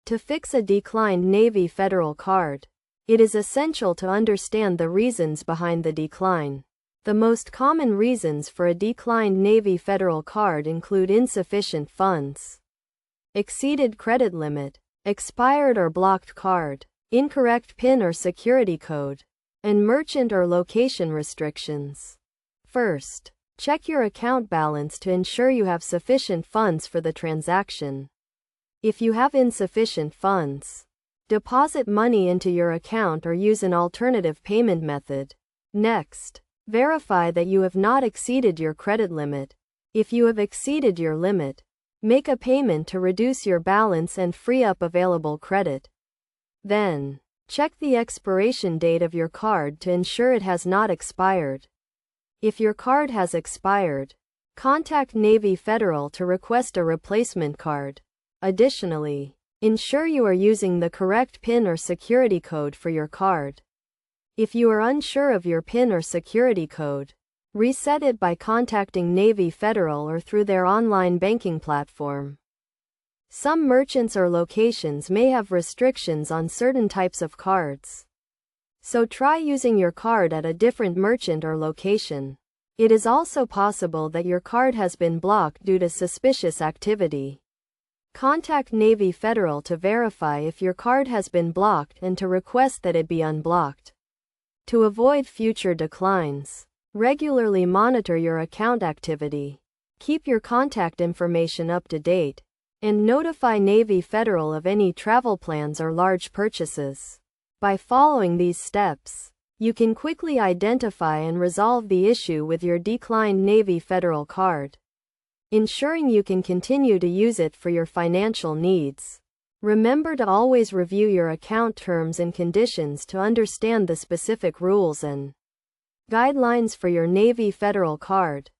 To fix a declined Navy Federal card, it is essential to understand the reasons behind the decline. The most common reasons for a declined Navy Federal card include insufficient funds, exceeded credit limit, expired or blocked card, incorrect PIN or security code, and merchant or location restrictions. First, check your account balance to ensure you have sufficient funds for the transaction. If you have insufficient funds, deposit money into your account or use an alternative payment method. Next, verify that you have not exceeded your credit limit. If you have exceeded your limit, make a payment to reduce your balance and free up available credit. Then, check the expiration date of your card to ensure it has not expired. If your card has expired, contact Navy Federal to request a replacement card. Additionally, ensure you are using the correct PIN or security code for your card. If you are unsure of your PIN or security code, reset it by contacting Navy Federal or through their online banking platform. Some merchants or locations may have restrictions on certain types of cards, so try using your card at a different merchant or location. It is also possible that your card has been blocked due to suspicious activity. Contact Navy Federal to verify if your card has been blocked and to request that it be unblocked. To avoid future declines, regularly monitor your account activity, keep your contact information up to date, and notify Navy Federal of any travel plans or large purchases. By following these steps, you can quickly identify and resolve the issue with your declined Navy Federal card, ensuring you can continue to use it for your financial needs. Remember to always review your account terms and conditions to understand the specific rules and guidelines for your Navy Federal card.